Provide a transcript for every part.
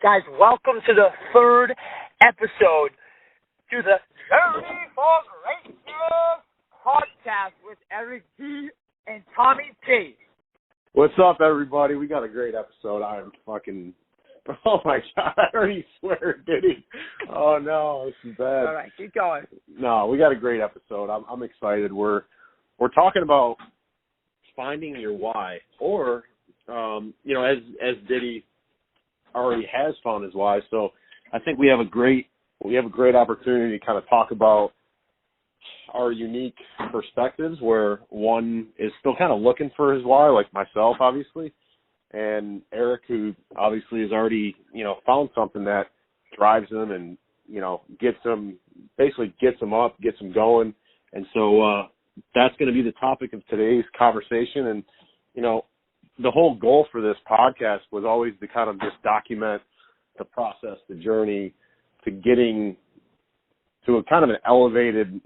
Guys, welcome to the third episode to the Journey for Greatness podcast with Eric D. and Tommy P. What's up, everybody? We got a great episode. I'm fucking... Oh, my God. I already swear, did he? Oh, no. This is bad. All right, keep going. No, we got a great episode. I'm excited. We're talking about finding your why. Or, as Diddy already has found his why. So I think we have a great opportunity to kind of talk about our unique perspectives, where one is still kind of looking for his why, like myself, obviously, and Eric, who obviously has already, found something that drives him and, gets him up, gets him going. And so that's going to be the topic of today's conversation. And, the whole goal for this podcast was always to kind of just document the process, the journey to getting to a kind of an elevated,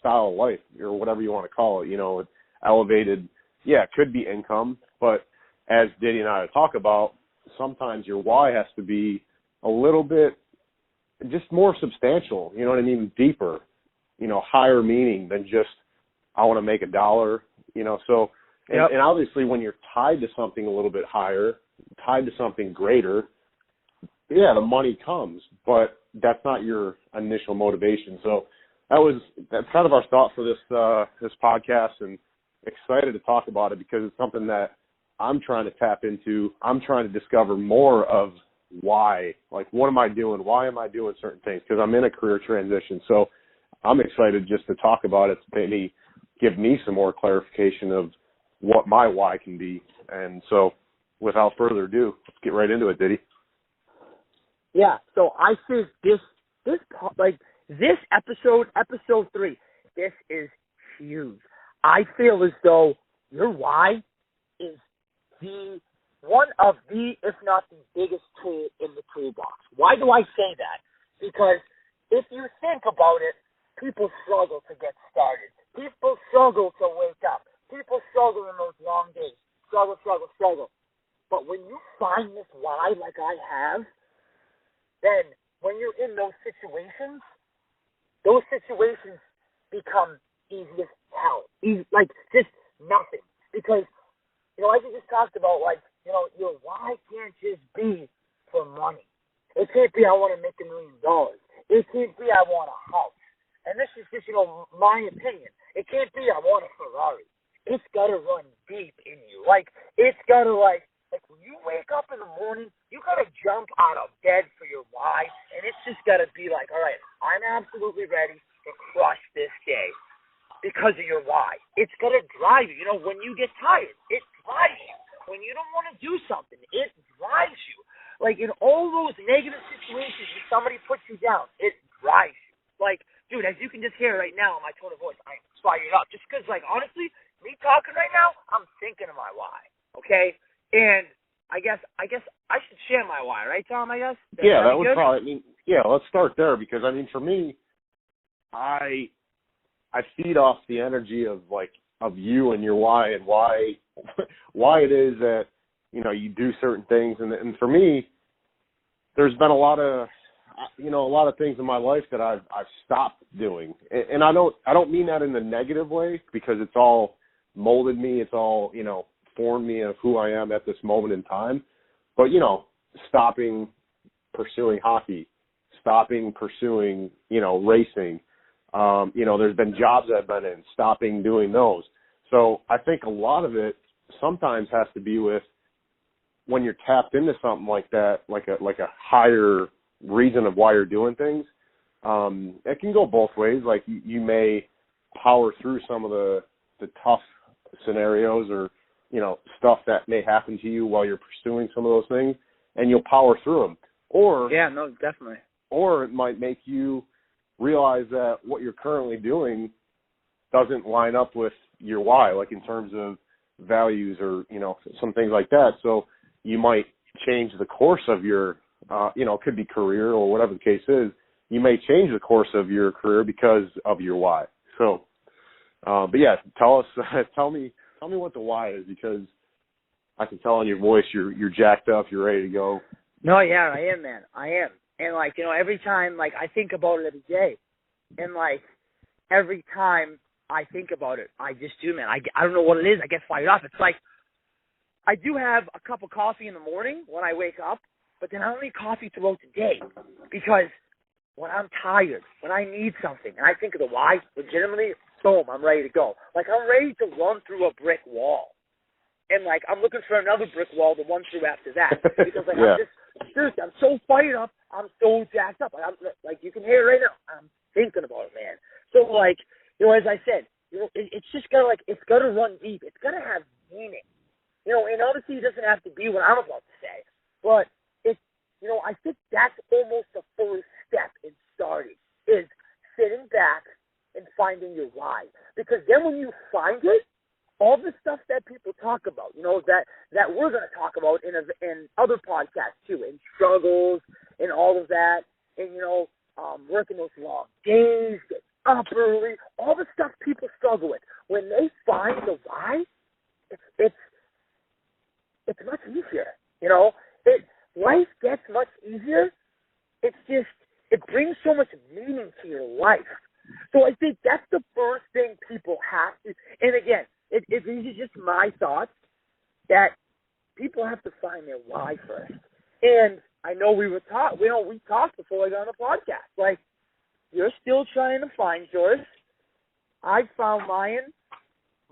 style of life, or whatever you want to call it, elevated. Yeah, it could be income, but as Diddy and I talk about, sometimes your why has to be a little bit just more substantial, you know what I mean? Deeper, higher meaning than just, I want to make $1, so. And obviously when you're tied to something a little bit higher, tied to something greater, yeah, the money comes, but that's not your initial motivation. So that's kind of our thought for this podcast, and excited to talk about it because it's something that I'm trying to tap into. I'm trying to discover more of why, like, what am I doing? Why am I doing certain things? Because I'm in a career transition. So I'm excited just to talk about it, to maybe give me some more clarification of what my why can be. And so without further ado, let's get right into it, Diddy. Yeah, so I think this episode 3, this is huge. I feel as though your why is one of the, if not the biggest tool in the toolbox. Why do I say that? Because if you think about it, people struggle to get started. People struggle to wake up. People struggle in those long days. Struggle. But when you find this why, like I have, then when you're in those situations become easy as hell. Like, just nothing. Because, like we just talked about, your why can't just be for money. It can't be I want to make $1 million. It can't be I want a house. And this is just, my opinion. It can't be I want a Ferrari. It's got to run deep in you. It's got to, like when you wake up in the morning, you got to jump out of bed for your why, and it's just got to be like, all right, I'm absolutely ready to crush this day because of your why. It's got to drive you. When you get tired, it drives you. When you don't want to do something, it drives you. Like, in all those negative situations when somebody puts you down, it drives you. Like, dude, as you can just hear right now in my tone of voice, I'm fired up. Just because, honestly, me talking right now, I'm thinking of my why, okay? And I guess I should share my why, right, Tom, I guess? That would good? Probably, let's start there because, for me, I feed off the energy of you and your why and why it is that, you do certain things. And for me, there's been a lot of things in my life that I've stopped doing. And I don't mean that in the negative way, because it's all molded me. It's all, formed me of who I am at this moment in time. But, stopping pursuing hockey, stopping pursuing, racing. There's been jobs I've been in, stopping doing those. So I think a lot of it sometimes has to be with when you're tapped into something like that, like a higher reason of why you're doing things. It can go both ways. Like, you may power through some of the tough scenarios or, stuff that may happen to you while you're pursuing some of those things, and you'll power through them. Or, yeah, no, definitely. Or it might make you realize that what you're currently doing doesn't line up with your why, like in terms of values or, some things like that. So you might change the course of your, it could be career or whatever the case is. You may change the course of your career because of your why. So, but yeah, tell me what the why is, because I can tell on your voice you're jacked up, you're ready to go. No, yeah, I am, man. I am. And, like, you know, every time, like, I think about it every day. And, like, every time I think about it, I just do, man. I don't know what it is. I get fired up. It's like I do have a cup of coffee in the morning when I wake up, but then I don't need coffee throughout the day because when I'm tired, when I need something, and I think of the why, legitimately, boom, I'm ready to go. Like, I'm ready to run through a brick wall. And, like, I'm looking for another brick wall to run through after that. Because, like, yeah. seriously, I'm so fired up. I'm so jacked up. I'm, like, you can hear it right now. I'm thinking about it, man. So, like, you know, as I said, you know, it's just got to, like, it's got to run deep. It's got to have meaning. You know, and obviously it doesn't have to be what I'm about to say. But, it's, you know, I think that's almost the first step in starting, is sitting back and finding your why. Because then when you find it, all the stuff that people talk about, you know, that we're going to talk about in other podcasts too, and struggles and all of that, and, you know, working those long days, get up early, all the stuff people struggle with. When they find the why, it's much easier, you know. Life gets much easier. It's just, it brings so much meaning to your life. So I think that's the first thing people have to, and again, these are just my thoughts, that people have to find their why first. And I know we talked before I got on the podcast. Like, you're still trying to find yours. I found mine.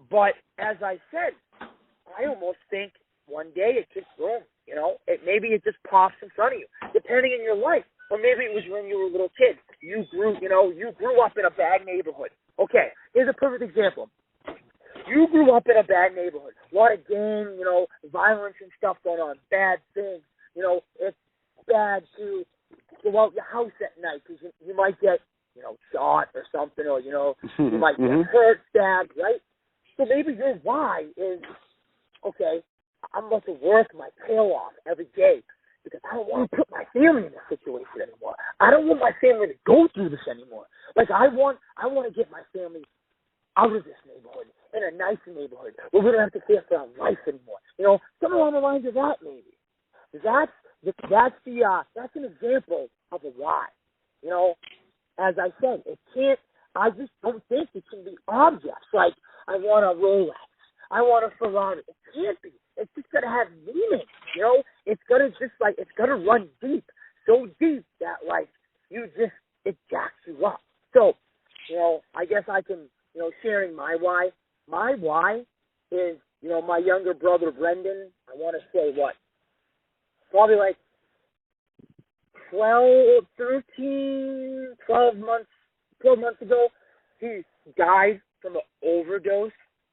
But as I said, I almost think one day it just boom, you know, maybe it just pops in front of you, depending on your life. Or maybe it was when you were a little kid. You grew up in a bad neighborhood. Okay, here's a perfect example. You grew up in a bad neighborhood. A lot of gang, you know, violence and stuff going on, bad things. You know, it's bad to go out your house at night because you might get, you know, shot or something, or, you know, you might get hurt, stabbed, right? So maybe your why is, okay, I'm about to work my tail off every day because I don't want to put my family in this situation anymore. I don't want my family to go through this anymore. Like, I want to get my family out of this neighborhood, in a nicer neighborhood where we don't have to fear for our life anymore. You know, something along the lines of that, maybe. That's an example of a why. You know, as I said, I just don't think it can be objects. Like, I want a Rolex, I want a Ferrari. It can't be. It's just got to have meaning, you know? It's got to run deep, so deep that, like, it jacks you up. So, you know, I guess I can, you know, sharing my why. My why is, you know, my younger brother, Brendan, I want to say probably like 12 months ago, he died from an overdose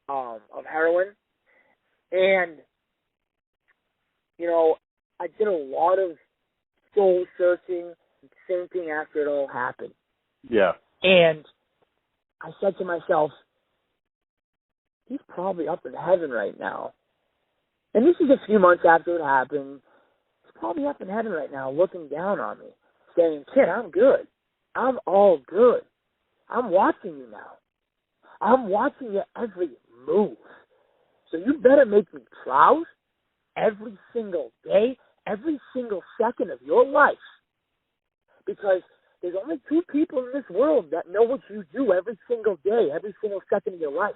of heroin. And, you know, I did a lot of soul searching and thinking after it all happened. Yeah. And I said to myself, he's probably up in heaven right now. And this is a few months after it happened. He's probably up in heaven right now looking down on me, saying, kid, I'm good. I'm all good. I'm watching you now. I'm watching your every move. So you better make me proud every single day, every single second of your life. Because there's only two people in this world that know what you do every single day, every single second of your life.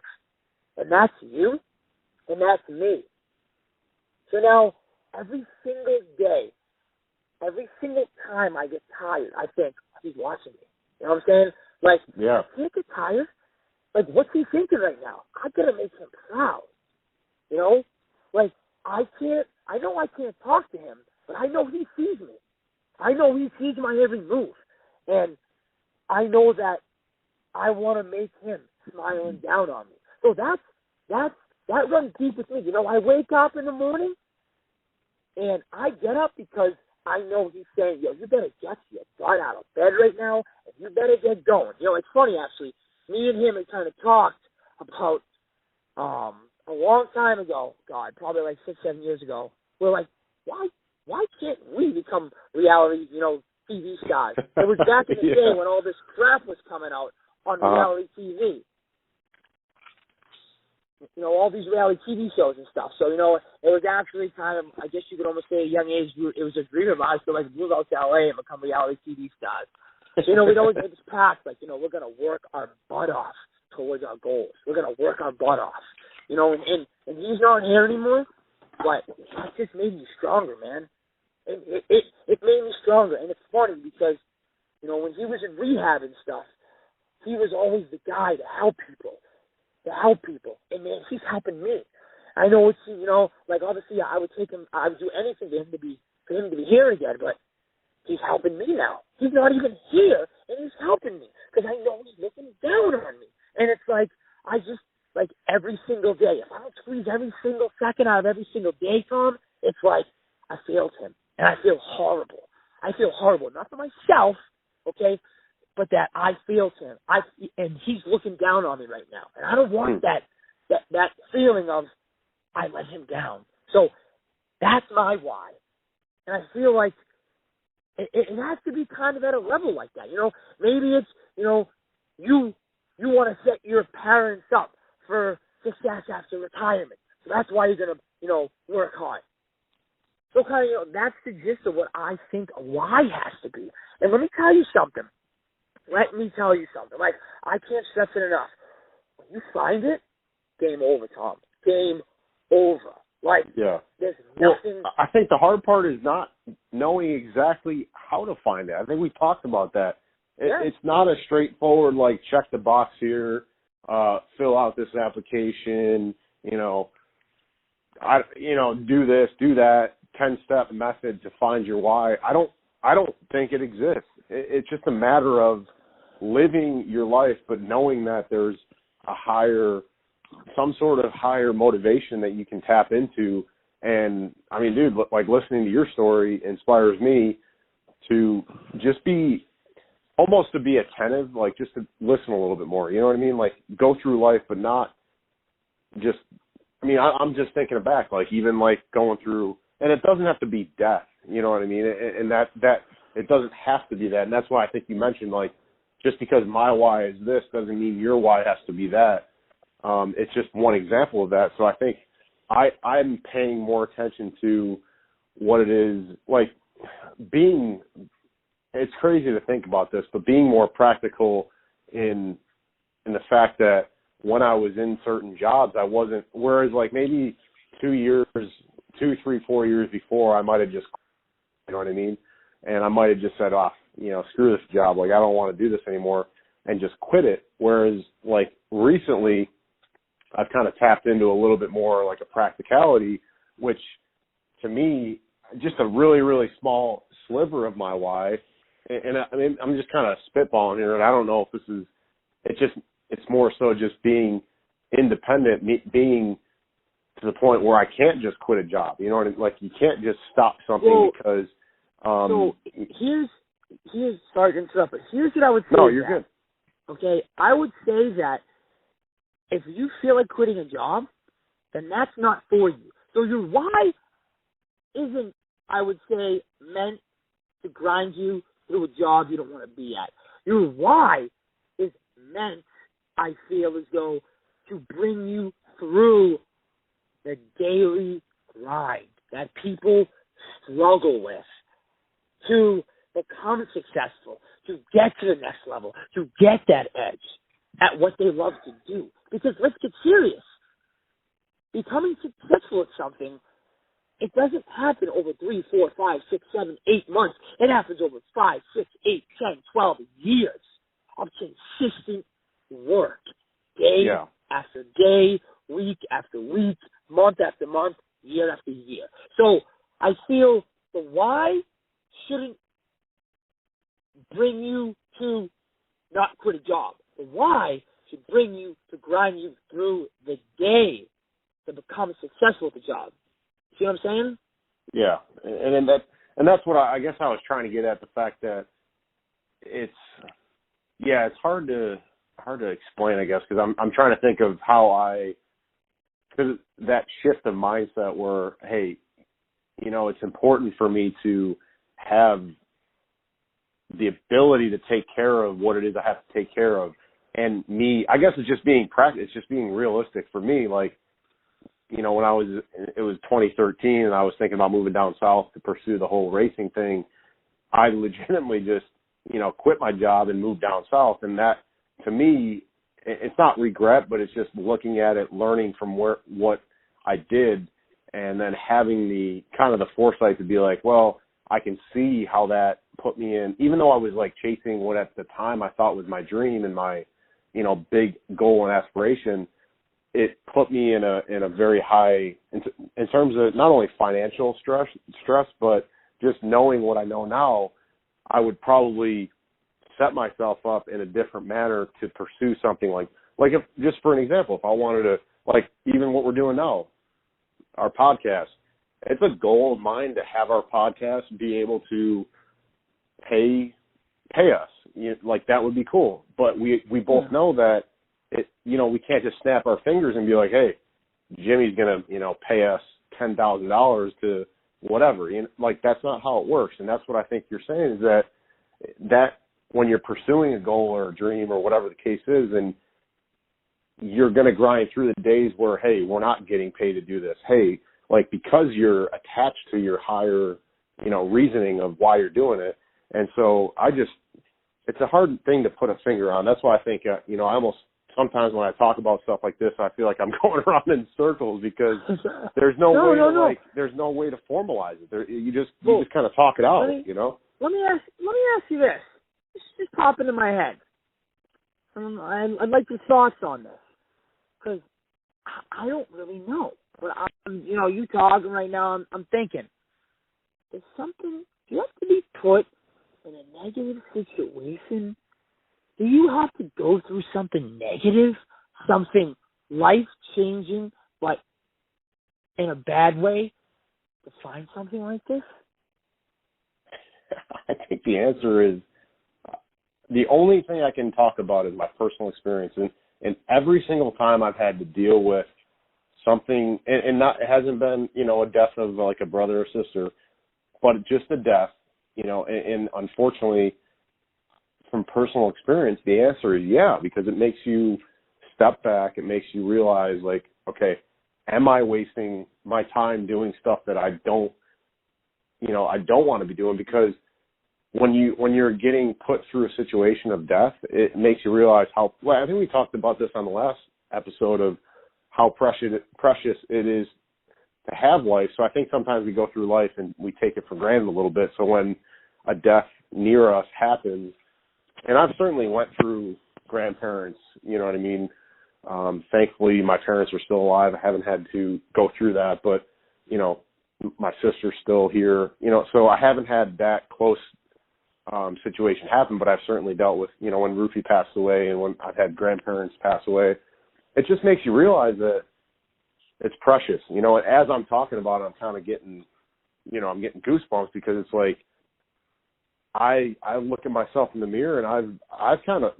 And that's you, and that's me. So now, every single day, every single time I get tired, I think, he's watching me. You know what I'm saying? Like, yeah. I can't get tired. Like, what's he thinking right now? I gotta make him proud. You know? Like, I know I can't talk to him, but I know he sees me. I know he sees my every move. And I know that I want to make him smiling down on me. So that runs deep with me. You know, I wake up in the morning and I get up because I know he's saying, yo, you better get your butt out of bed right now and you better get going. You know, it's funny actually. Me and him had kind of talked about a long time ago, God, probably like 6-7 years ago. We're like, why can't we become reality, you know, TV stars? It was back in the day when all this crap was coming out on reality TV. You all these reality TV shows and stuff. So, it was actually kind of, I guess you could almost say at a young age, it was a dream of ours to, move out to LA and become reality TV stars. So, we'd always make this pact, we're going to work our butt off towards our goals. We're going to work our butt off. And he's not here anymore, but that just made me stronger, man. It made me stronger. And it's funny because, when he was in rehab and stuff, he was always the guy to help people. And, man, he's helping me. I know it's, obviously I would do anything for him to be here again, but he's helping me now. He's not even here, and he's helping me because I know he's looking down on me. And it's I just, every single day, if I don't squeeze every single second out of every single day, Tom, it's I failed him, and I feel horrible. Not for myself, okay, but that I failed him. And he's looking down on me right now, and I don't want that feeling of I let him down. So that's my why, and I feel like it has to be kind of at a level like that. Maybe it's you want to set your parents up for success after retirement, so that's why you're gonna work hard. So kind of that's the gist of what I think a why has to be. And let me tell you something. I can't stress it enough. When you find it, game over, Tom. Game over. There's nothing. Well, I think the hard part is not knowing exactly how to find it. I think we talked about that. It's not a straightforward, check the box here, fill out this application, do this, do that, 10-step method to find your why. I don't think it exists. It's just a matter of living your life, but knowing that there's some sort of higher motivation that you can tap into. And I mean, dude, listening to your story inspires me to just almost to be attentive, just to listen a little bit more. You know what I mean? Go through life, but not just, I'm just thinking back, even going through, and it doesn't have to be death. You know what I mean? And that it doesn't have to be that. And that's why I think you mentioned, just because my why is this doesn't mean your why has to be that. It's just one example of that. So I think I'm paying more attention to what it is, it's crazy to think about this, but being more practical in the fact that when I was in certain jobs, I wasn't, whereas maybe 2, 3, 4 years before, I might have just, you know what I mean? And I might have just said, screw this job. I don't want to do this anymore and just quit it. Whereas recently I've kind of tapped into a little bit more a practicality, which to me, just a really, really small sliver of my why. And I'm just kind of spitballing here, and I don't know if this is, it's more so just being independent, being to the point where I can't just quit a job. You know what I mean? You can't just stop something because. So here's sorry to interrupt, but here's what I would say. No, you're good. Okay, I would say that if you feel like quitting a job, then that's not for you. So your why isn't, I would say, meant to grind you through a job you don't want to be at. Your why is meant, I feel, as though to bring you through the daily grind that people struggle with, to become successful, to get to the next level, to get that edge at what they love to do. Because let's get serious. Becoming successful at something, it doesn't happen over 3, 4, 5, 6, 7, 8 months. It happens over 5, 6, 8, 10, 12 years of consistent work, day after day, week after week, month after month, year after year. So I feel the why shouldn't bring you to not quit a job. The why should bring you to grind you through the day to become successful at the job. See what I'm saying? Yeah, and that's what I guess I was trying to get at, the fact that it's hard to explain, I guess, because I'm trying to think of how because that shift of mindset where, hey, it's important for me to have the ability to take care of what it is I have to take care of. And me, I guess it's just being practical. It's just being realistic for me. when it was 2013 and I was thinking about moving down south to pursue the whole racing thing, I legitimately just, quit my job and moved down south. And that, to me, it's not regret, but it's just looking at it, learning from what I did, and then having the kind of the foresight to be like, well, I can see how that put me in, even though I was like chasing what at the time I thought was my dream and my, big goal and aspiration. It put me in a very high, in terms of not only financial stress, but just knowing what I know now, I would probably set myself up in a different manner to pursue something like if, just for an example, if I wanted to, like even what we're doing now, our podcast, it's a goal of mine to have our podcast be able to pay us. Like that would be cool. But we both know that we can't just snap our fingers and be like, hey, Jimmy's going to, pay us $10,000 to whatever. Like that's not how it works. And that's what I think you're saying is that when you're pursuing a goal or a dream or whatever the case is, and you're going to grind through the days where, hey, we're not getting paid to do this. Hey, like because you're attached to your higher, reasoning of why you're doing it. And so it's a hard thing to put a finger on. That's why I think, I almost sometimes when I talk about stuff like this, I feel like I'm going around in circles because there's no there's no way to formalize it. You just kind of talk it out, Let me ask you this. Just pop into my head. I'd like your thoughts on this because I don't really know. But you talking right now. I'm thinking. Do you have to be put in a negative situation? Do you have to go through something negative, something life-changing, but in a bad way, to find something like this? I think the answer is the only thing I can talk about is my personal experience. And every single time I've had to deal with something, and it hasn't been, a death of like a brother or sister, but just a death, and unfortunately, from personal experience, the answer is yeah, because it makes you step back. It makes you realize, like, okay, am I wasting my time doing stuff that I don't want to be doing? Because when you're getting put through a situation of death, it makes you realize I think we talked about this on the last episode of how precious it is to have life. So I think sometimes we go through life and we take it for granted a little bit. So when a death near us happens, and I've certainly went through grandparents, you know what I mean? Thankfully, my parents are still alive. I haven't had to go through that, but, my sister's still here, so I haven't had that close situation happen, but I've certainly dealt with, when Rufy passed away and when I've had grandparents pass away. It just makes you realize that it's precious. As I'm talking about it, I'm kind of getting, I'm getting goosebumps because it's like, I look at myself in the mirror and I've kind of,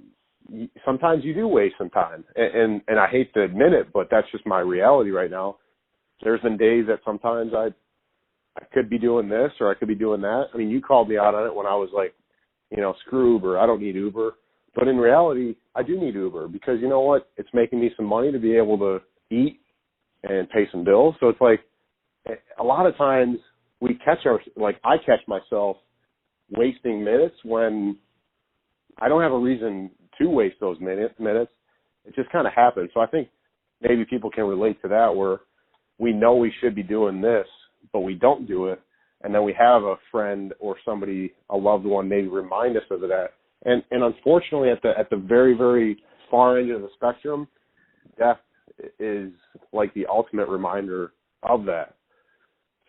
sometimes you do waste some time and I hate to admit it, but that's just my reality right now. There's been days that sometimes I could be doing this or I could be doing that. I mean, you called me out on it when I was like, screw Uber. I don't need Uber. But in reality, I do need Uber because you know what? It's making me some money to be able to eat and pay some bills. So it's like a lot of times I catch myself wasting minutes when I don't have a reason to waste those minutes. It just kind of happens. So I think maybe people can relate to that where we know we should be doing this, but we don't do it. And then we have a friend or somebody, a loved one, maybe remind us of that. And unfortunately, at the very, very far end of the spectrum, death is like the ultimate reminder of that.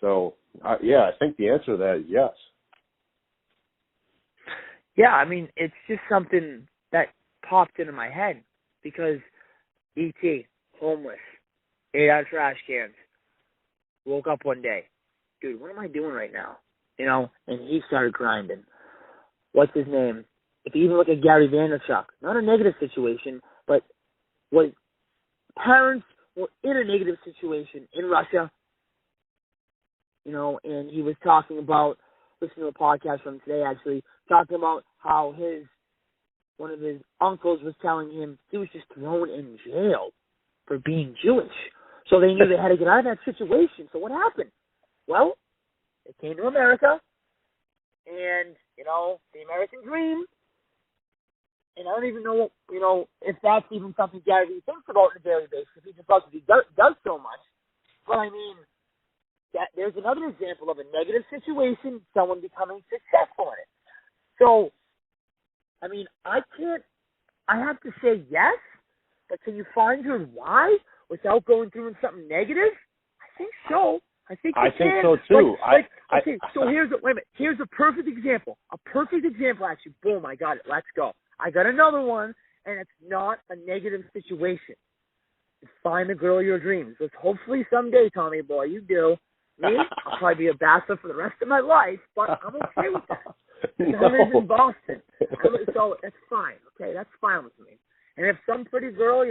So, I think the answer to that is yes. Yeah, I mean, it's just something that popped into my head because E.T., homeless, ate out of trash cans, woke up one day. Dude, what am I doing right now? And he started grinding. What's his name? If you even look at Gary Vaynerchuk, not a negative situation, but was parents were in a negative situation in Russia, and he was talking about, listening to a podcast from today actually, talking about how one of his uncles was telling him he was just thrown in jail for being Jewish. So they knew they had to get out of that situation. So what happened? Well, they came to America, and, the American dream, and I don't even know, if that's even something Gary Vee thinks about on a daily basis. He just he does so much. But, I mean, there's another example of a negative situation, someone becoming successful in it. So, I mean, I have to say yes, but can you find your why without going through something negative? I think so. I think so too. So here's a perfect example. Actually. Boom, I got it. Let's go. I got another one, and it's not a negative situation. Find the girl of your dreams. Which hopefully someday, Tommy boy, you do. Me, I'll probably be a bachelor for the rest of my life, but I'm okay with that. I live in Boston. So that's fine. Okay, that's fine with me. And if some pretty girl,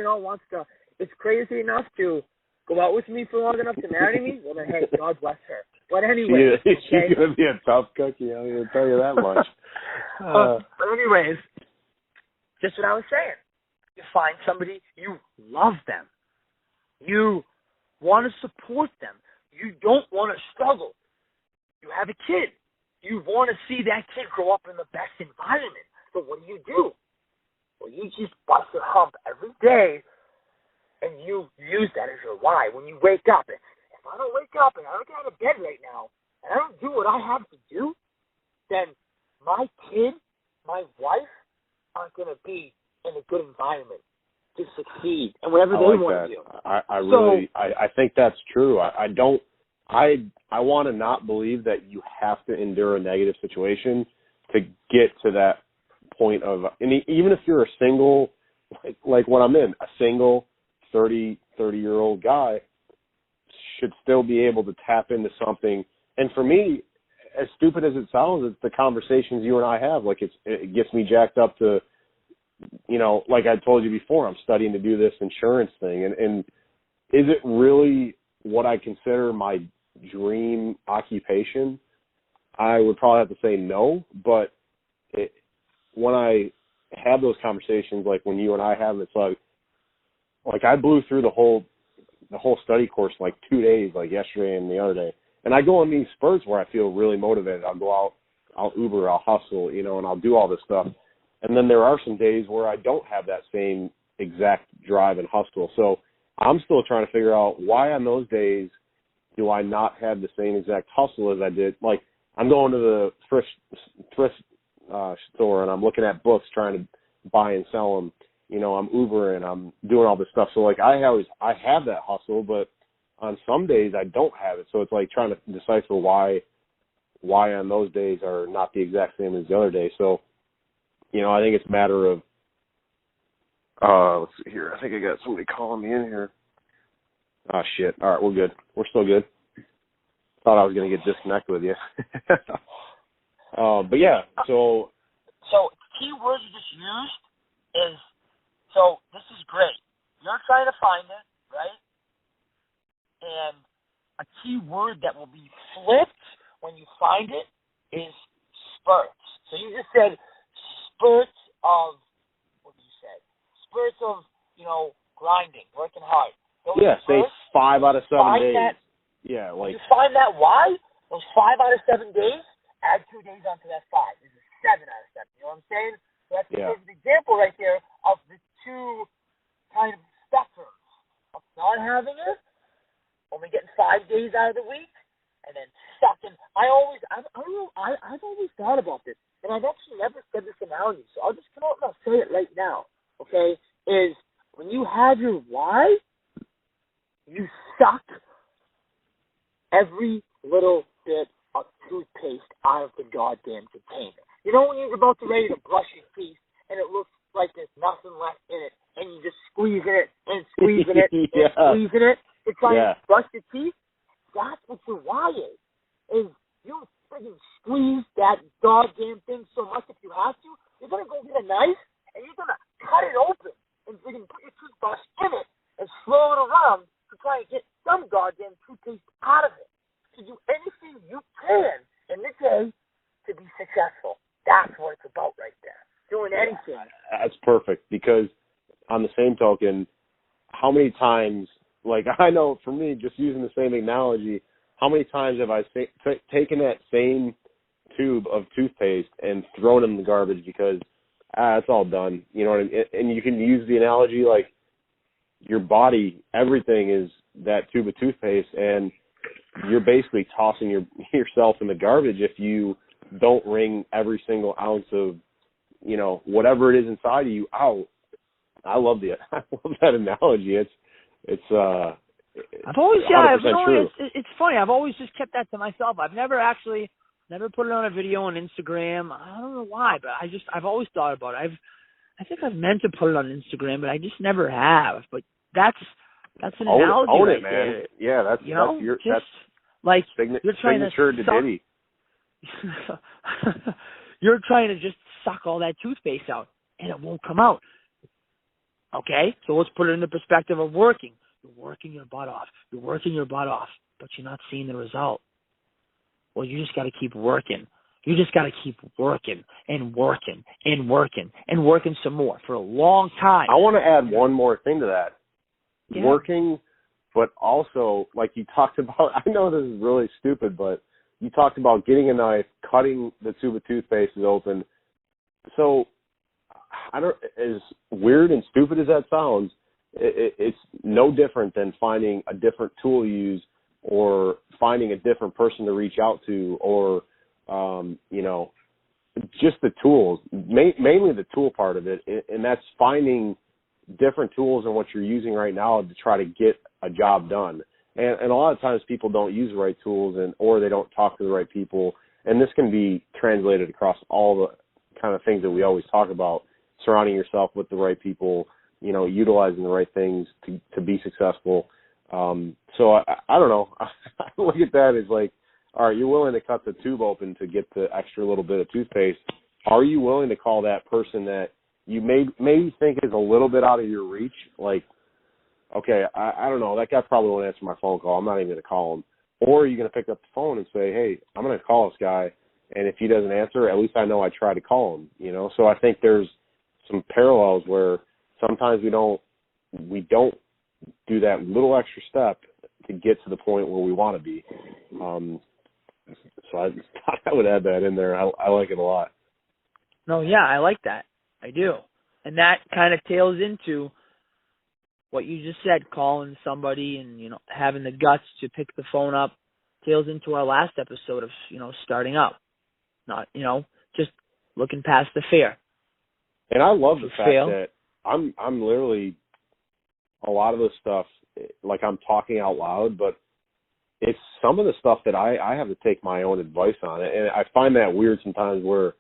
is crazy enough to go out with me for long enough to marry me, well then, hey, God bless her. But anyway, she's gonna be a tough cookie. I'm gonna tell you that much. But anyways, just what I was saying. You find somebody, you love them, you want to support them, you don't want to struggle. You have a kid, you want to see that kid grow up in the best environment. So what do? Well, you just bust a hump every day. And you use that as your why. When you wake up, if I don't wake up and I don't get out of bed right now, and I don't do what I have to do, then my kid, my wife, aren't going to be in a good environment to succeed and whatever they want to do. I think that's true. I want to not believe that you have to endure a negative situation to get to that point of, and even if you're a single, like what I'm in, a single 30-year-old guy should still be able to tap into something. And for me, as stupid as it sounds, it's the conversations you and I have. Like it gets me jacked up to, like I told you before, I'm studying to do this insurance thing. And is it really what I consider my dream occupation? I would probably have to say no. But when I have those conversations, like when you and I have, it's like I blew through the whole study course in like 2 days, like yesterday and the other day. And I go on these spurts where I feel really motivated. I'll go out, I'll Uber, I'll hustle, and I'll do all this stuff. And then there are some days where I don't have that same exact drive and hustle. So I'm still trying to figure out why on those days do I not have the same exact hustle as I did. Like I'm going to the thrift store and I'm looking at books trying to buy and sell them. I'm Ubering, I'm doing all this stuff. So like I have that hustle, but on some days I don't have it. So it's like trying to decipher why on those days are not the exact same as the other day. So, I think it's a matter of, let's see here. I think I got somebody calling me in here. Oh shit. All right. We're good. We're still good. Thought I was going to get disconnected with you. But yeah, so key words you just used is, so this is great. You're trying to find it, right? And a key word that will be flipped when you find it is spurts. So you just said spurts of, what did you say? Spurts of, grinding, working hard. Those say 5 out of 7 days. You find that why? Those 5 out of 7 days, add 2 days onto that 5. This is 7 out of 7. You know what I'm saying? So that's an example right there of the two kind of spectrums of not having it, only getting 5 days out of the week, and then sucking. I've always thought about this, and I've actually never said this analogy, so I'll just come out and I'll say it right now, okay, is when you have your why, you suck every little bit of toothpaste out of the goddamn container. When you're about to ready to brush your teeth, and it looks like there's nothing left in it, and you just squeezing it and squeezing it and squeezing it to try and brush your teeth? That's what your why is you freaking squeeze that goddamn thing so much if you have to, you're going to go get a knife, and you're going to cut it open and freaking put your toothbrush in it and swirl it around to try and get some goddamn toothpaste out of it. To do anything you can in the day to be successful. That's what it's about right there. Doing anything. That's perfect, because on the same token, how many times like I know for me, just using the same analogy, how many times have I taken that same tube of toothpaste and thrown it in the garbage because it's all done. You know what I mean? And you can use the analogy like your body, everything is that tube of toothpaste, and you're basically tossing yourself in the garbage if you don't wring every single ounce of, you know, whatever it is inside of you out. I love that analogy. It's I've always, 100% true. It's funny. I've always just kept that to myself. I've never put it on a video on Instagram. I don't know why, but I've always thought about it. I think I've meant to put it on Instagram, but I just never have. But that's an analogy. Own right it, man. there. Yeah, that's like you're trying signature to Diddy. You're trying to just suck all that toothpaste out, and it won't come out. Okay, so let's put it in the perspective of working. You're working your butt off. You're working your butt off, but you're not seeing the result. Well, you just got to keep working. You just got to keep working and working and working and working some more for a long time. I want to add one more thing to that. Yeah. Working, but also, like you talked about, I know this is really stupid, but you talked about getting a knife, cutting the tube of toothpaste is open. So, as weird and stupid as that sounds, it's no different than finding a different tool to use or finding a different person to reach out to or, you know, just the tools, mainly the tool part of it. And that's finding different tools than what you're using right now to try to get a job done. And a lot of times people don't use the right tools or they don't talk to the right people. And this can be translated across all the kind of things that we always talk about, surrounding yourself with the right people, you know, utilizing the right things to be successful. So I don't know. I look at that as like, all right, you're willing to cut the tube open to get the extra little bit of toothpaste. Are you willing to call that person that you maybe think is a little bit out of your reach? Like, okay, I don't know. That guy probably won't answer my phone call. I'm not even going to call him. Or are you going to pick up the phone and say, hey, I'm going to call this guy, and if he doesn't answer, at least I know I tried to call him, you know? So I think there's some parallels where sometimes we don't do that little extra step to get to the point where we want to be. So I thought I would add that in there. I like it a lot. No, yeah, I like that. I do. And that kind of tails into what you just said, calling somebody and, you know, having the guts to pick the phone up, tails into our last episode of, you know, starting up. Not, you know, just looking past the fear. And I love the fact that I'm literally, a lot of this stuff, like I'm talking out loud, but it's some of the stuff that I have to take my own advice on it. And I find that weird sometimes where,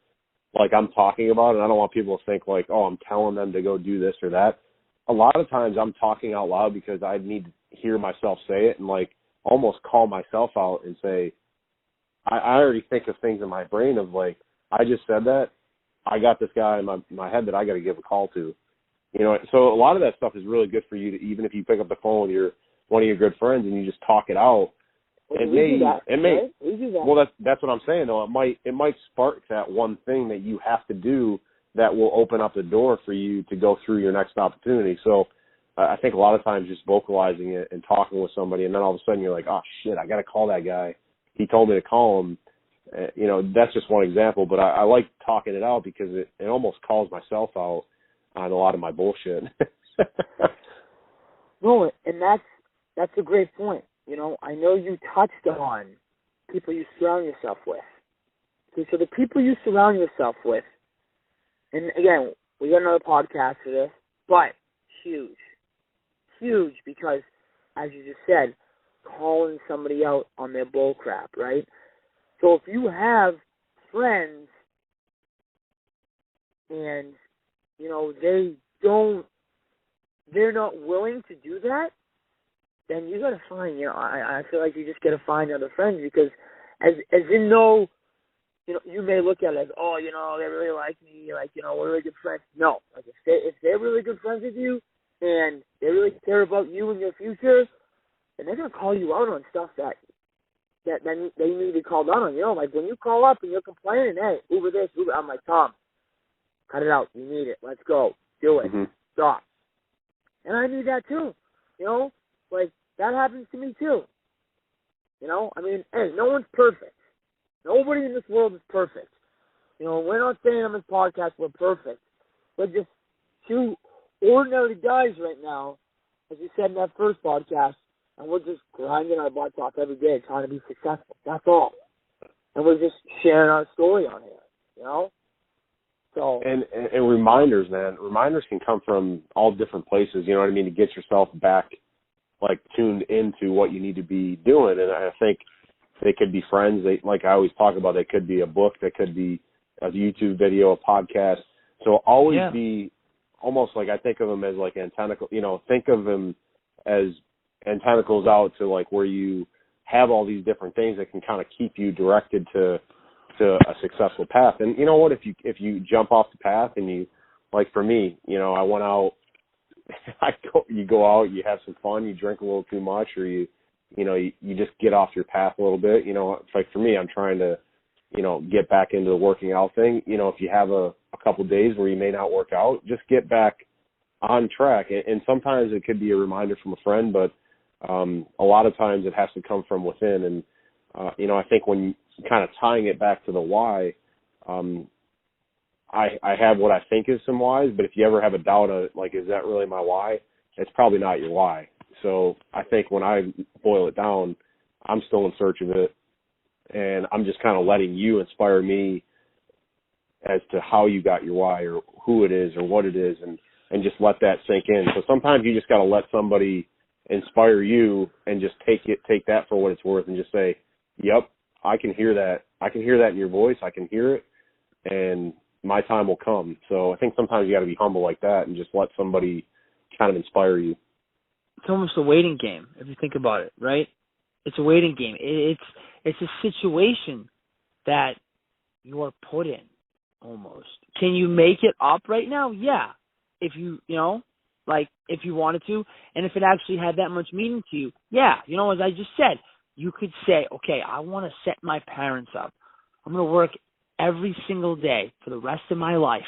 like, I'm talking about it and I don't want people to think like, oh, I'm telling them to go do this or that. A lot of times I'm talking out loud because I need to hear myself say it and, like, almost call myself out and say, I already think of things in my brain of, like, I just said that. I got this guy in my head that I got to give a call to. You know, so a lot of that stuff is really good for you to, even if you pick up the phone, you're one of your good friends and you just talk it out. Well, we do that. Well, that's what I'm saying though. It might spark that one thing that you have to do that will open up the door for you to go through your next opportunity. So I think a lot of times just vocalizing it and talking with somebody, and then all of a sudden you're like, oh shit, I got to call that guy. He told me to call him. You know, that's just one example, but I like talking it out because it almost calls myself out on a lot of my bullshit. No, and that's a great point. You know, I know you touched on people you surround yourself with. Okay, so the people you surround yourself with, and again, we got another podcast for this, but huge, because as you just said, calling somebody out on their bull crap, right? So if you have friends and, you know, they're not willing to do that, then you got to find, you know, I feel like you just got to find other friends because as in no, you know, you may look at it as, oh, you know, they really like me, like, you know, we're really good friends. No, like if they're really good friends with you and they really care about you and your future, then they're going to call you out on stuff that they need to be called out on. You know, like when you call up and you're complaining, hey, Uber this, Uber, I'm like, Tom, cut it out. You need it. Let's go. Do it. Mm-hmm. Stop. And I need that too. You know, like, that happens to me too. You know, I mean, hey, no one's perfect. Nobody in this world is perfect. You know, we're not saying on this podcast we're perfect. We're just two ordinary guys right now, as you said in that first podcast, and we're just grinding our butts off every day trying to be successful. That's all. And we're just sharing our story on here, you know? So and reminders, man. Reminders can come from all different places, you know what I mean, to get yourself back, like, tuned into what you need to be doing. And I think they could be friends. They, like I always talk about, they could be a book, they could be a YouTube video, a podcast. So always be almost like, I think of them as like antennacle, you know, think of them as antennicles out to like where you have all these different things that can kind of keep you directed to a successful path. And you know what, if you jump off the path and you, like for me, you know, I went out, you go out, you have some fun, you drink a little too much, or you just get off your path a little bit. You know, it's like for me, I'm trying to, you know, get back into the working out thing. You know, if you have a couple days where you may not work out, just get back on track. And sometimes it could be a reminder from a friend, but a lot of times it has to come from within. And, you know, I think when kind of tying it back to the why, I have what I think is some whys, but if you ever have a doubt of, like, is that really my why? It's probably not your why. So I think when I boil it down, I'm still in search of it, and I'm just kind of letting you inspire me as to how you got your why or who it is or what it is, and just let that sink in. So sometimes you just got to let somebody inspire you and just take that for what it's worth and just say, yep, I can hear that. I can hear that in your voice. I can hear it, and my time will come. So I think sometimes you got to be humble like that and just let somebody kind of inspire you. It's almost a waiting game if you think about it, right? It's a waiting game. It's a situation that you're put in almost. Can you make it up right now? Yeah. If you know, like if you wanted to, and if it actually had that much meaning to you, yeah. You know, as I just said, you could say, okay, I want to set my parents up. I'm going to work every single day for the rest of my life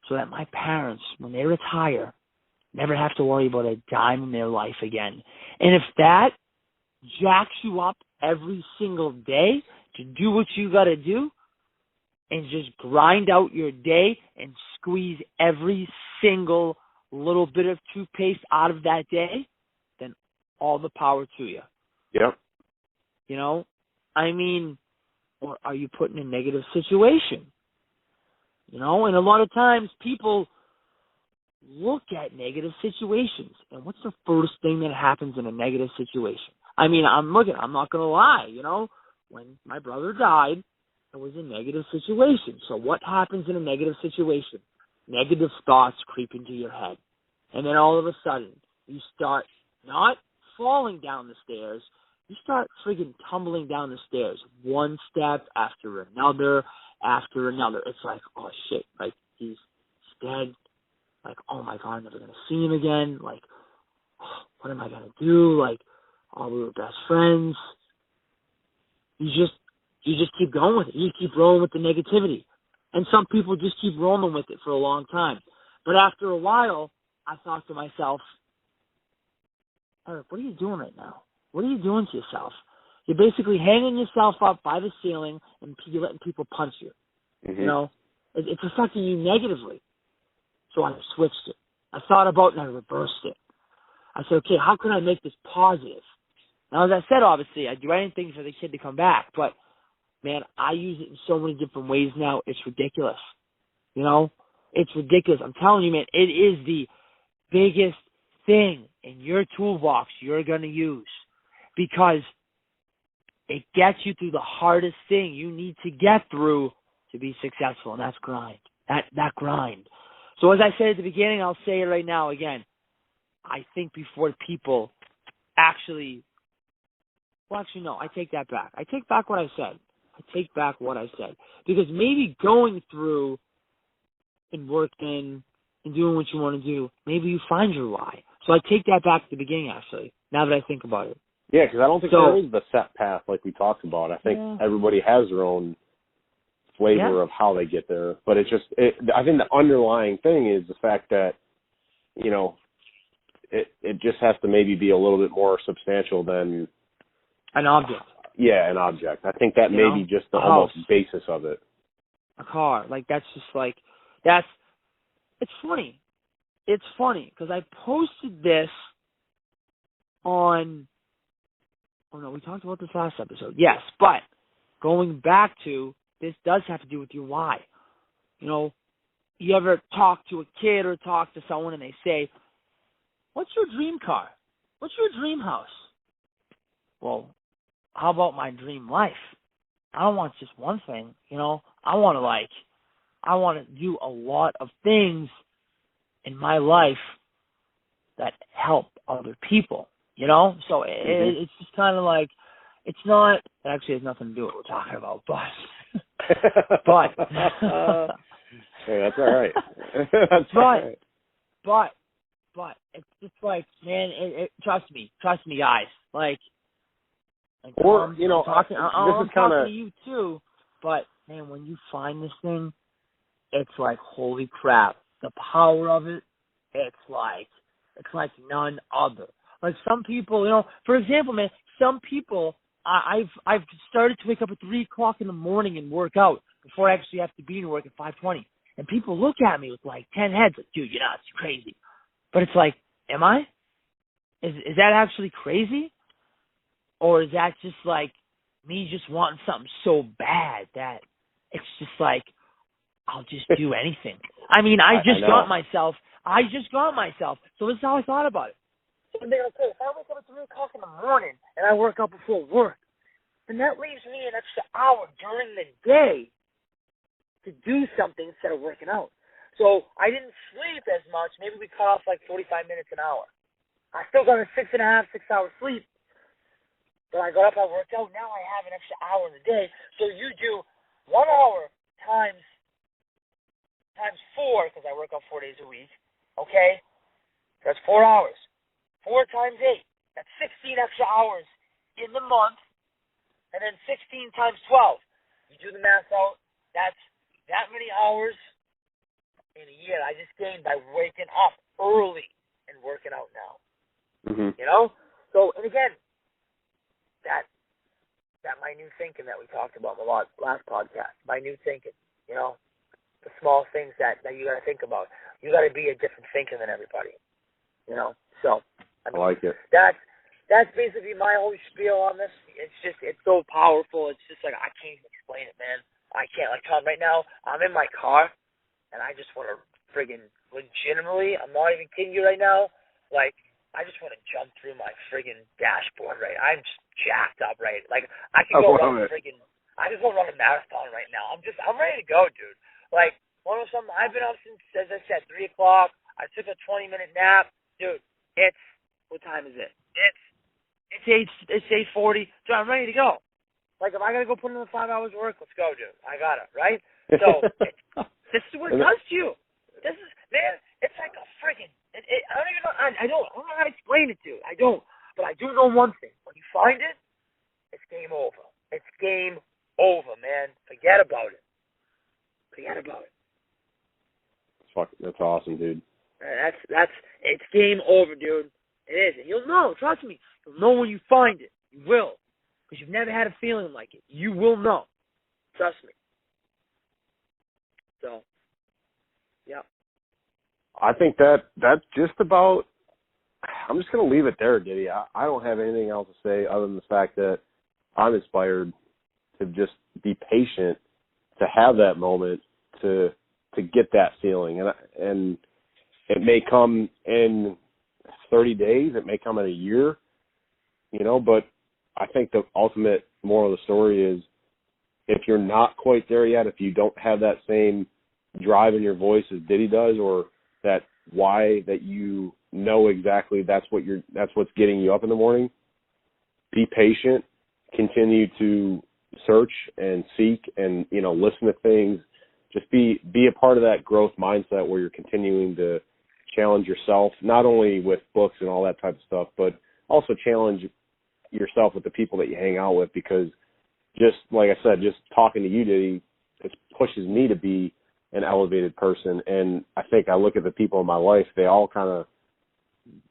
so that my parents, when they retire, never have to worry about a dime in their life again. And if that jacks you up every single day to do what you got to do and just grind out your day and squeeze every single little bit of toothpaste out of that day, then all the power to you. Yep. You know, I mean, or are you put in a negative situation? You know, and a lot of times people look at negative situations, and what's the first thing that happens in a negative situation? I mean, I'm not going to lie, you know, when my brother died, it was a negative situation. So what happens in a negative situation? Negative thoughts creep into your head. And then all of a sudden, you start not falling down the stairs, you start friggin' tumbling down the stairs, one step after another. It's like, oh shit, like he's dead. Like, oh my God, I'm never going to see him again. Like, oh, what am I going to do? Like, oh, we were best friends. You just keep going with it. You keep rolling with the negativity. And some people just keep rolling with it for a long time. But after a while, I thought to myself, Eric, what are you doing right now? What are you doing to yourself? You're basically hanging yourself up by the ceiling and you're letting people punch you. Mm-hmm. You know, it's affecting you negatively. So I switched it. I thought about it and I reversed it. I said, okay, how can I make this positive? Now, as I said, obviously, I do anything for the kid to come back. But, man, I use it in so many different ways now. It's ridiculous. You know, it's ridiculous. I'm telling you, man, it is the biggest thing in your toolbox you're going to use because it gets you through the hardest thing you need to get through to be successful, and that's grind. That grind. So as I said at the beginning, I'll say it right now again. I think before people actually, well, actually, no, I take that back. I take back what I said. Because maybe going through and working and doing what you want to do, maybe you find your why. So I take that back to the beginning, actually, now that I think about it. Yeah, because I don't think there is the set path like we talked about. I think everybody has their own flavor of how they get there. But it's just, I think the underlying thing is the fact that, you know, it just has to maybe be a little bit more substantial than an object. Yeah, an object. I think that may be just the almost basis of it. A car. Like, that's just like, it's funny. It's funny because I posted this on, oh no, we talked about this last episode. Yes, but going back to, this does have to do with your why. You know, you ever talk to a kid or talk to someone and they say, what's your dream car? What's your dream house? Well, how about my dream life? I don't want just one thing, you know. I want to do a lot of things in my life that help other people, you know? So it's just kind of like, it's not, it actually has nothing to do with what we're talking about, but hey, that's all right. That's all right. But it's just like, man, trust me, guys. Like or I'm, you know, I'm talking kinda... to you too. But man, when you find this thing, it's like, holy crap, the power of it. It's like none other. Like some people, you know, for example, man, some people, I've started to wake up at 3:00 in the morning and work out before I actually have to be to work at 5:20. And people look at me with like 10 heads, like, dude, you're nuts, you're crazy. But it's like, am I? Is that actually crazy? Or is that just like me just wanting something so bad that it's just like, I'll just do anything? I mean, I just got myself. So this is how I thought about it. So I'm thinking, okay, if I wake up at 3:00 in the morning and I work out before work, then that leaves me an extra hour during the day to do something instead of working out. So I didn't sleep as much. Maybe we cut off like 45 minutes an hour. I still got a 6.5, 6 hour sleep. But I got up, I worked out. Now I have an extra hour in the day. So you do 1 hour times 4, because I work out 4 days a week. Okay? That's 4 hours. 4 times 8. That's 16 extra hours in the month. And then 16 times 12. You do the math out. That's that many hours in a year I just gained by waking up early and working out now. Mm-hmm. You know? So, and again, that minute thinking that we talked about in the last podcast, minute thinking, you know, the small things that you got to think about. You got to be a different thinker than everybody, you know? So, I mean, like it. That's basically my whole spiel on this. It's so powerful. It's just like, I can't even explain it, man. I can't. Like, Tom, right now, I'm in my car, and I just want to friggin' legitimately, I'm not even kidding you right now, like, I just want to jump through my friggin' dashboard, right? I'm just jacked up, right? Like, I can go run I just want to run a marathon right now. I'm ready to go, dude. Like, I've been up since, as I said, 3 o'clock. I took a 20-minute nap. Dude, what time is it? It's 8:40. Dude, I'm ready to go. Like, if I got to go put in the 5 hours of work, let's go, dude. I got it, right? So, this is what it does to you. This is, man, it's like a friggin', I don't even know, I don't know how to explain it to you. I don't. But I do know one thing. When you find it, it's game over. It's game over, man. Forget about it. That's awesome, dude. It's game over, dude. It is. And you'll know, trust me. You'll know when you find it. You will. Because you've never had a feeling like it. You will know. Trust me. So, yeah. I think that's just about, I'm just going to leave it there, Diddy. I don't have anything else to say other than the fact that I'm inspired to just be patient, to have that moment, to get that feeling. And it may come in 30 days, it may come in a year, you know, but I think the ultimate moral of the story is, if you're not quite there yet, if you don't have that same drive in your voice as Diddy does, or that why that you know exactly that's what's getting you up in the morning, be patient, continue to search and seek and, you know, listen to things. Just be a part of that growth mindset where you're continuing to challenge yourself, not only with books and all that type of stuff, but also challenge yourself with the people that you hang out with, because just like I said, just talking to you, Diddy, it pushes me to be an elevated person. And I think I look at the people in my life, they all kind of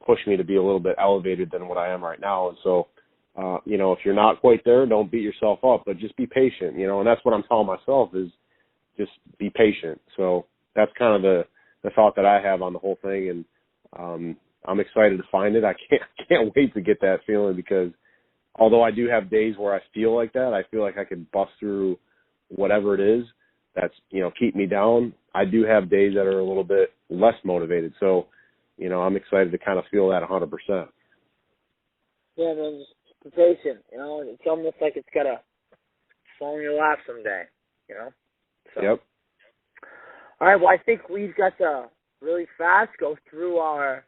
push me to be a little bit elevated than what I am right now. And so, if you're not quite there, don't beat yourself up, but just be patient, and that's what I'm telling myself is just be patient. So that's kind of the thought that I have on the whole thing. And, I'm excited to find it. I can't wait to get that feeling, because although I do have days where I feel like that, I feel like I can bust through whatever it is that's, keep me down. I do have days that are a little bit less motivated. So, I'm excited to kind of feel that 100%. Yeah, man, just be patient. It's almost like it's got to fall in your lap someday, So. Yep. All right, well, I think we've got to really fast go through our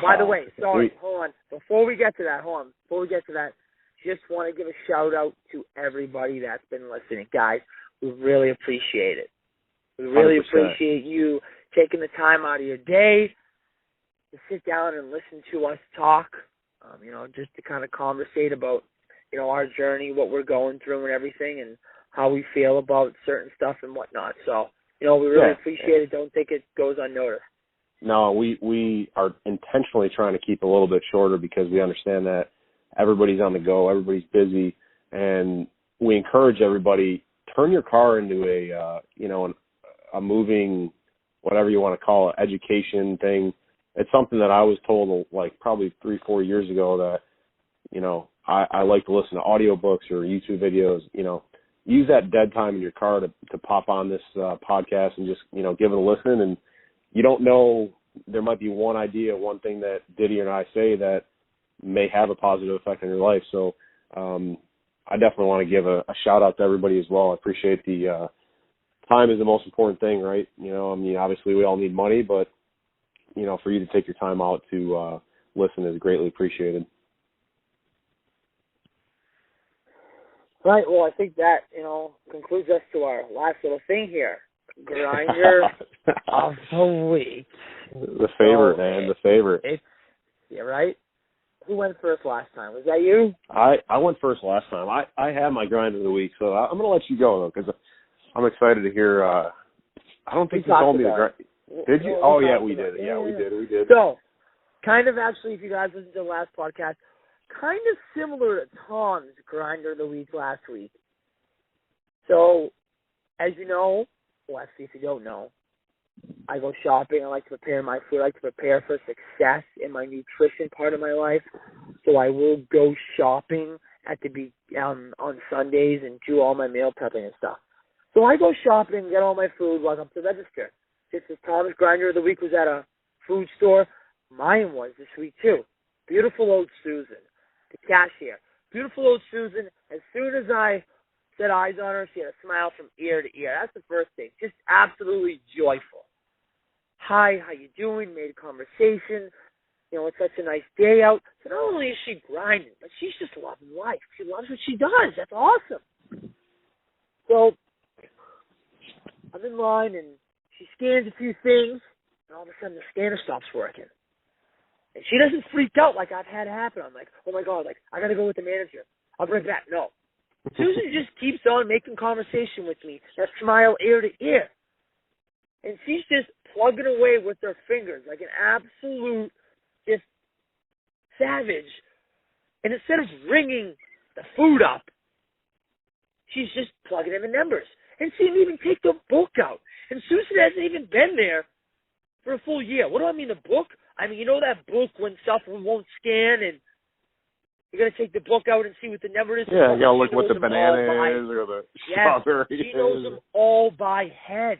by the way, sorry, hold on. Before we get to that, just want to give a shout-out to everybody that's been listening. Guys, we really appreciate it. We really 100%. appreciate you taking the time out of your day to sit down and listen to us talk, just to kind of conversate about, our journey, what we're going through and everything, and how we feel about certain stuff and whatnot. So, we really appreciate it. Don't think it goes unnoticed. No, we are intentionally trying to keep a little bit shorter, because we understand that everybody's on the go, everybody's busy, and we encourage everybody, turn your car into a moving, whatever you want to call it, education thing. It's something that I was told like probably 3-4 years ago that, I like to listen to audiobooks or YouTube videos. Use that dead time in your car to pop on this podcast and just, give it a listen. And you don't know, there might be one idea, one thing that Diddy and I say that may have a positive effect on your life. So I definitely want to give a shout out to everybody as well. I appreciate the time is the most important thing, right? Obviously we all need money, but, for you to take your time out to listen is greatly appreciated. Right. Well, I think that, concludes us to our last little thing here. Grinder of the week. The favorite, man. The favorite. Right? Who went first last time? Was that you? I went first last time. I had my grind of the week, so I'm going to let you go, though, because I'm excited to hear. I don't think you told me the grind. Did you? Oh, yeah, we did. Yeah, we did. So, kind of actually, if you guys listened to the last podcast, kind of similar to Tom's grinder of the week last week. So, as you know, well, actually, if you don't know, I go shopping. I like to prepare my food. I like to prepare for success in my nutrition part of my life. So I will go shopping on Sundays and do all my meal prepping and stuff. So I go shopping, get all my food, walk up to the register. Just as Tom's grinder of the week was at a food store, mine was this week too. Beautiful old Susan, the cashier. Beautiful old Susan. As soon as I set eyes on her, she had a smile from ear to ear. That's the first thing. Just absolutely joyful. Hi, how you doing? Made a conversation. It's such a nice day out. So not only is she grinding, but she's just loving life. She loves what she does. That's awesome. So I'm in line, and she scans a few things, and all of a sudden the scanner stops working. And she doesn't freak out like I've had happen. I'm like, oh, my God, I got to go with the manager. I'll bring back. No. Susan just keeps on making conversation with me, that smile ear to ear. And she's just plugging away with her fingers like an absolute just savage. And instead of ringing the food up, she's just plugging in the numbers. And she didn't even take the book out. And Susan hasn't even been there for a full year. What do I mean, the book? I mean, that book when stuff won't scan and you're going to take the book out and see what the number is? Yeah, you got to look what the banana is or the strawberry is. She knows them all by head.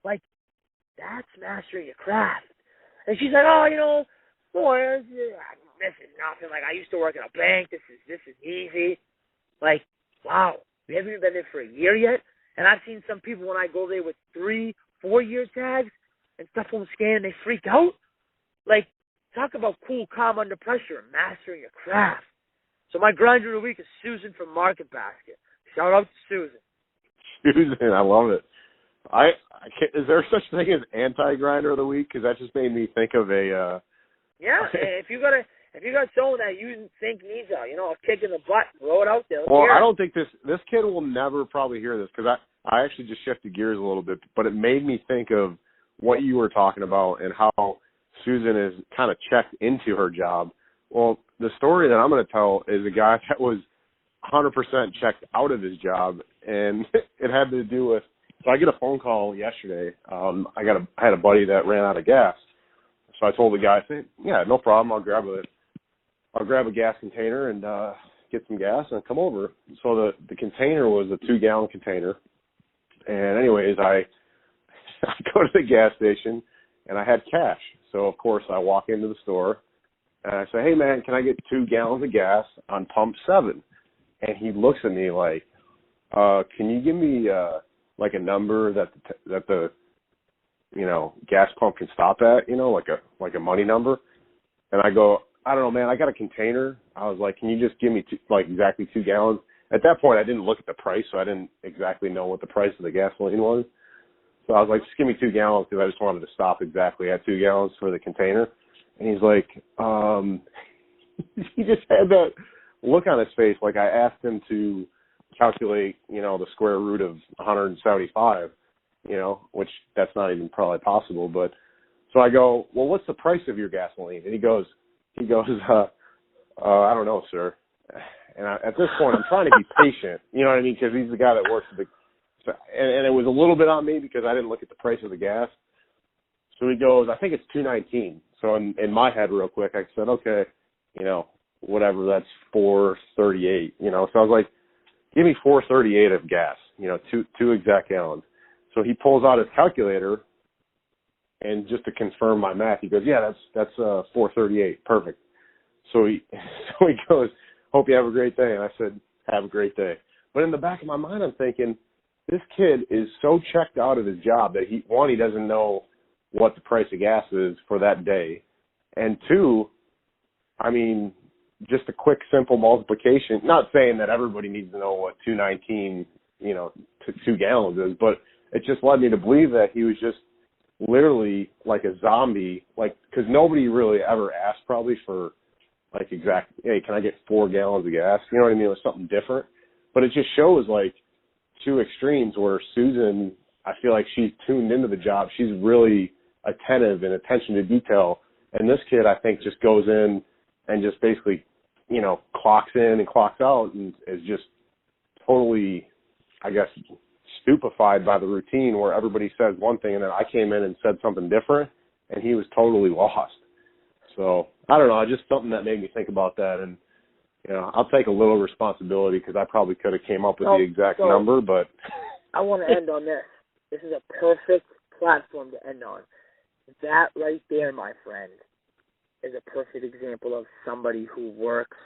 Like, that's mastering your craft. And she's like, boy, this is nothing. Like, I used to work in a bank. This is easy. Like, wow, we haven't even been there for a year yet. And I've seen some people when I go there with 3-4 year tags and stuff won't scan and they freak out. Like, talk about cool, calm under pressure and mastering your craft. So my grinder of the week is Susan from Market Basket. Shout out to Susan. Susan, I love it. I can't, is there such thing as anti-grinder of the week? Because that just made me think of a. Yeah, if you got someone that you think needs a kick in the butt, throw it out there. Well, I don't think this kid will never probably hear this, because I actually just shifted gears a little bit, but it made me think of what you were talking about and how Susan is kind of checked into her job. Well, the story that I'm going to tell is a guy that was 100% checked out of his job, and it had to do with. So I get a phone call yesterday. I had a buddy that ran out of gas, so I told the guy, I said, "Yeah, no problem. I'll grab a gas container and get some gas and come over." So the container was a 2-gallon container, and anyways, I go to the gas station and I had cash. So of course I walk into the store and I say, "Hey man, can I get 2 gallons of gas on pump 7?" And he looks at me like, "Can you give me like a number that the gas pump can stop at, like a money number?" And I go, "I don't know, man. I got a container." I was like, "Can you just give me exactly 2 gallons?" At that point, I didn't look at the price, so I didn't exactly know what the price of the gasoline was. So I was like, "Just give me 2 gallons," because I just wanted to stop exactly at 2 gallons for the container. And he's like, he just had that look on his face like I asked him to calculate, the square root of 175, which that's not even probably possible. But so I go, "Well, what's the price of your gasoline?" And he goes, I don't know, sir. And at this point, I'm trying to be patient, you know what I mean? Because he's the guy that works at and it was a little bit on me because I didn't look at the price of the gas. So he goes, "I think it's $2.19. So in my head, real quick, I said, "Okay, whatever, that's $4.38." So I was like, "Give me $4.38 of gas, two exact gallons." So he pulls out his calculator, and just to confirm my math, he goes, "Yeah, that's $4.38, perfect." So he goes, "Hope you have a great day." And I said, "Have a great day." But in the back of my mind, I'm thinking, this kid is so checked out of his job that he doesn't know what the price of gas is for that day, and 2, I mean, just a quick, simple multiplication. Not saying that everybody needs to know what 2.19, 2 gallons is, but it just led me to believe that he was just literally like a zombie, because nobody really ever asked probably for exact, "Hey, can I get 4 gallons of gas?" You know what I mean? It was something different. But it just shows 2 extremes where Susan, I feel like she's tuned into the job. She's really attentive and attention to detail. And this kid, I think, just goes in and just basically, clocks in and clocks out and is just totally, I guess, stupefied by the routine where everybody says one thing and then I came in and said something different and he was totally lost. So I don't know, just something that made me think about that. And, I'll take a little responsibility because I probably could have came up with the exact number, but I want to end on this. This is a perfect platform to end on. That right there, my friend, is a perfect example of somebody who works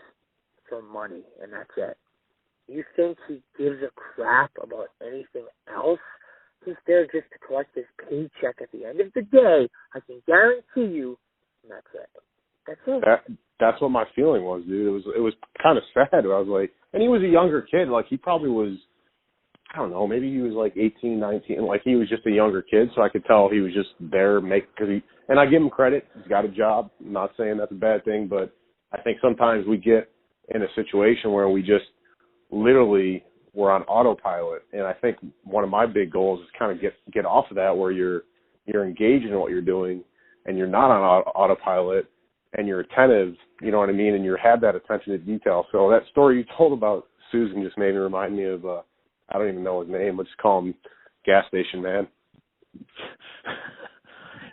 for money, and that's it. You think he gives a crap about anything else? He's there just to collect his paycheck at the end of the day. I can guarantee you, and that's it. That's it. That's what my feeling was, dude. It was kind of sad. I was like, and he was a younger kid. He probably was, I don't know, maybe he was 18, 19. He was just a younger kid, so I could tell he was just there and I give him credit. He's got a job. I'm not saying that's a bad thing, but I think sometimes we get in a situation where we just literally we're on autopilot. And I think one of my big goals is kind of get off of that, where you're engaged in what you're doing and you're not on autopilot and you're attentive, you know what I mean? And you had that attention to detail. So that story you told about Susan just made me remind me of, I don't even know his name. Let's call him Gas Station Man.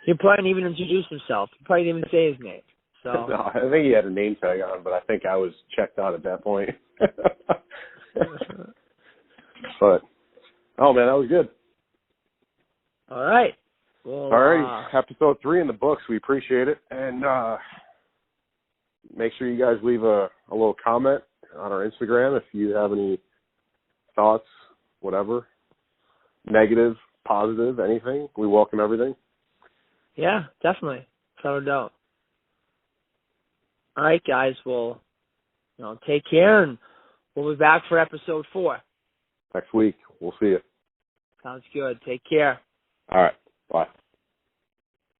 He probably didn't even introduce himself. He probably didn't even say his name. So no, I think he had a name tag on, but I think I was checked out at that point. But, oh man, that was good. All right. Well, all right. Episode 3 in the books. We appreciate it. And make sure you guys leave a little comment on our Instagram if you have any thoughts, whatever, negative, positive, anything. We welcome everything. Yeah, definitely. No doubt. All right, guys. Well, take care, and we'll be back for episode 4. Next week. We'll see you. Sounds good. Take care. All right. Bye.